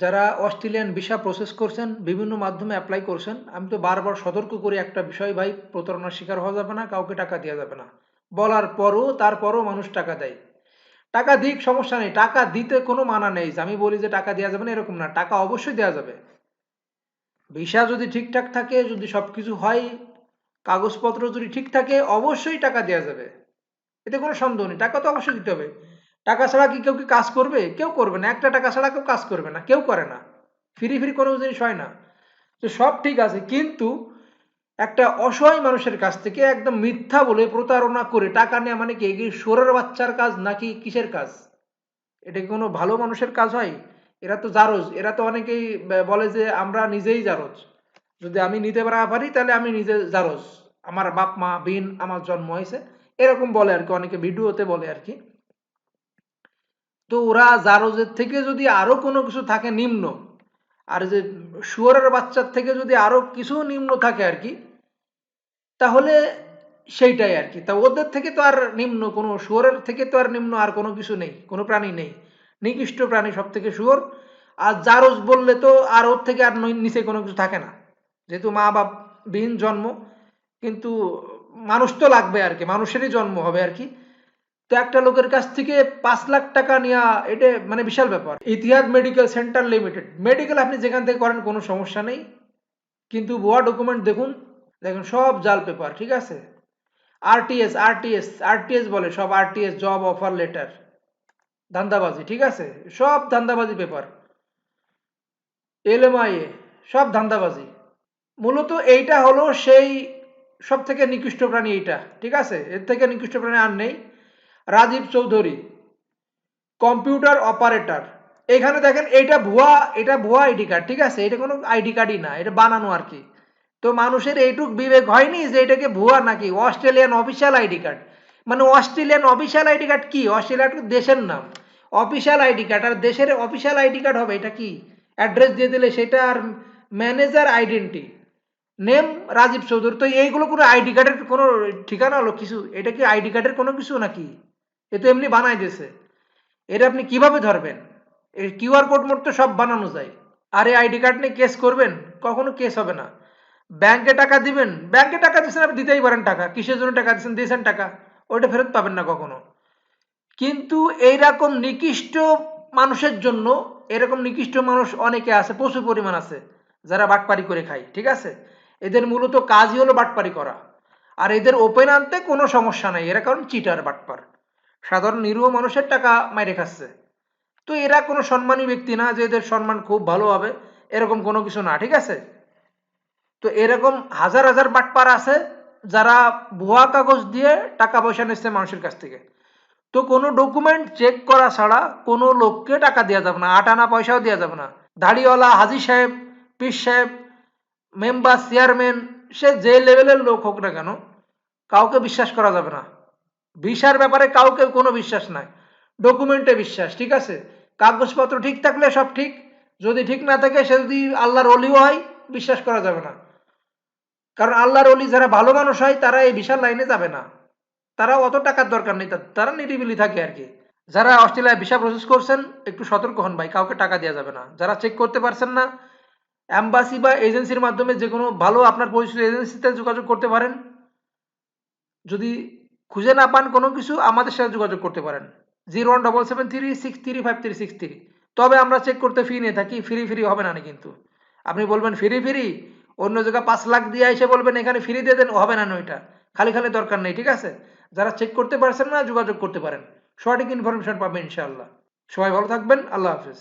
যারা Australian visa process করছেন, বিভিন্ন মাধ্যমে অ্যাপ্লাই করছেন, আমি তো বারবার সতর্ক করি একটা বিষয়, ভাই প্রতারণার শিকার হওয়া যাবে না, কাউকে টাকা দেওয়া যাবে না। বলার পরও তারপরও মানুষ টাকা দেয়। টাকা দিক, সমস্যা নেই, টাকা দিতে কোনো মানা নেই যে আমি বলি যে টাকা দেওয়া যাবে না এরকম না, টাকা অবশ্যই দেওয়া যাবে। ভিসা যদি ঠিকঠাক থাকে, যদি সবকিছু হয়, কাগজপত্র যদি ঠিক থাকে, অবশ্যই টাকা দেওয়া যাবে। এতে কোনো সন্দেহ নেই, টাকা তো অবশ্যই দিতে হবে। টাকা ছাড়া কি কেউ কি কাজ করবে? কেউ করবে না। একটা টাকা ছাড়া কেউ কাজ করবে না, কেউ করে না। ফ্রি ফ্রি কোনো জিনিস হয় না। তো সব ঠিক আছে, কিন্তু একটা অসহায় মানুষের কাছ থেকে একদম মিথ্যা বলে প্রতারণা করে টাকা নেওয়া মানে কি এই সোরের বাচ্চার কাজ নাকি কিসের কাজ? এটা কি কোনো ভালো মানুষের কাজ হয়? এরা তো জারজ, এরা তো অনেকেই বলে যে আমরা নিজেই জারজ, যদি আমি নিতে না পারি তাহলে আমি নিজে জারজ, আমার বাপ মা বিন আমার জন্ম হয়েছে, এরকম বলে আর কি, অনেকে ভিডিওতে বলে আর কি। তো ওরা জারজের থেকে যদি আরো কোনো কিছু থাকে নিম্ন, আর যে শুয়োরের বাচ্চার থেকে যদি আরো কিছু নিম্ন থাকে আর কি, তাহলে সেইটাই আর কি। তা ওদের থেকে তো আর নিম্ন কোনো, শুয়োরের থেকে তো আর নিম্ন আর কোনো কিছু নেই, কোনো প্রাণী নেই। নিকৃষ্ট প্রাণী সব থেকে শুয়োর। আর জারজ বললে তো আর ওর থেকে আর নিচে কোনো কিছু থাকে না, যেহেতু মা বাপ বিহীন জন্ম। কিন্তু মানুষ তো লাগবে আর কি, মানুষেরই জন্ম হবে আর কি। তো একটা লোকের কাছ থেকে 5 লাখ টাকা নেওয়া, এটা মানে বিশাল ব্যাপার। Etihad medical centre limited, medical আপনি যেখান থেকে করেন কোনো সমস্যা নেই, কিন্তু ভুয়া ডকুমেন্ট দেখুন, দেখুন সব জাল পেপার, ঠিক আছে। আরটিএস, আরটিএস, আরটিএস বলে সব, আরটিএস জব অফার লেটার, ধান্দাবাজি, ঠিক আছে। সব ধান্দাবাজি পেপার, এলএমআইএ, সব ধান্দাবাজি। মূলত এইটা হলো সেই সব থেকে নিকৃষ্ট প্রাণী এইটা, ঠিক আছে। এর থেকে নিকৃষ্ট প্রাণী আর নেই। Rajiv Chowdhury, computer operator. এখানে দেখেন এইটা ভুয়া, এটা ভুয়া আইডি কার্ড, ঠিক আছে। এটা কোনো আইডি কার্ডই না, এটা বানানো আর কি। তো মানুষের এইটুক বিবেক হয়নি যে এটাকে ভুয়া নাকি অস্ট্রেলিয়ান অফিসিয়াল আইডি কার্ড। মানে অস্ট্রেলিয়ান অফিসিয়াল আইডি কার্ড কি? অস্ট্রেলিয়া তো দেশের নাম, অফিসিয়াল আইডি কার্ড। আর দেশের অফিসিয়াল আইডি কার্ড হবে এটা কি? অ্যাড্রেস দিয়ে দিলে সেটা, আর manager identity name Rajib Chowdhury. তো এইগুলো কোনো আইডি কার্ডের কোনো ঠিকানা হলো কিছু? এটা কি আইডি কার্ডের কোনো কিছু নাকি? এ তো এমনি বানাই দিয়েছে। এটা আপনি কিভাবে ধরবেন? এই কিউআর কোড মোড তো সব বানানো যায়। আর এই আইডি কার্ড নিয়ে কেস করবেন? কখনো কেস হবে না। ব্যাংকে টাকা দিবেন, ব্যাংকে টাকা দিচ্ছেন, আপনি দিতেই পারেন টাকা, কিসের জন্য টাকা দিচ্ছেন, দিয়েছেন টাকা, ওইটা ফেরত পাবেন না কখনো। কিন্তু এইরকম নিকৃষ্ট মানুষের জন্য, এরকম নিকৃষ্ট মানুষ অনেকে আছে, প্রচুর পরিমাণ আছে, যারা বাটপারি করে খায়, ঠিক আছে। এদের মূলত কাজই হলো বাটপারি করা। আর এদের ওপেন আনতে কোনো সমস্যা নাই, এরা কারণ চিটার বাটপার, সাধারণ নিরীহ মানুষের টাকা মাইরে খাচ্ছে। তো এরা কোনো সম্মানী ব্যক্তি না যে এদের সম্মান খুব ভালো হবে, এরকম কোনো কিছু না, ঠিক আছে। তো এরকম হাজার হাজার বাটপার আছে, যারা ভুয়া কাগজ দিয়ে টাকা পয়সা নিচ্ছে মানুষের কাছ থেকে। তো কোনো ডকুমেন্ট চেক করা ছাড়া কোনো লোককে টাকা দেওয়া যাবে না, আটানা পয়সাও দেওয়া যাবে না। দাড়িওয়ালা, হাজি সাহেব, পীর সাহেব, মেম্বার, চেয়ারম্যান, সে যে লেভেলের লোক হোক না কেন, কাউকে বিশ্বাস করা যাবে না। ভিসার ব্যাপারে কাউকে কোনো বিশ্বাস নাই, ডকুমেন্টে বিশ্বাস, ঠিক আছে। কাগজপত্র ঠিক থাকলে সব ঠিক, যদি ঠিক না থাকে, সে যদি আল্লাহর অলিও হয়, বিশ্বাস করা যাবে না। কারণ আল্লাহর অলি যারা ভালো মানুষ হয়, তারা এই বিশাল লাইনে যাবে না। তারা অত টাকার দরকার নেই, তারা নিরিবিলি থাকে আর কি। যারা অস্ট্রেলিয়ায় ভিসা প্রসেস করছেন, একটু সতর্ক হন ভাই, কাউকে টাকা দেওয়া যাবে না। যারা চেক করতে পারছেন না, অ্যাম্বাসি বা এজেন্সির মাধ্যমে যে কোনো ভালো আপনার পরিচিত এজেন্সিতে যোগাযোগ করতে পারেন। যদি খুঁজে না পান কোনো কিছু, আমাদের সাথে যোগাযোগ করতে পারেন, 0177363536 তবে আমরা চেক করতে ফি নিয়ে থাকি, ফ্রি ফ্রি হবে না কিন্তু। আপনি বলবেন ফ্রি ফ্রি, অন্য জায়গায় 5 লাখ দিয়ে এসে বলবেন এখানে ফ্রি দিয়ে দেন, হবে না ওইটা। খালি খালি দরকার নেই, ঠিক আছে। যারা চেক করতে পারছেন না, যোগাযোগ করতে পারেন, সঠিক ইনফরমেশন পাবেন ইনশাআল্লাহ। সবাই ভালো থাকবেন, আল্লাহ হাফিজ।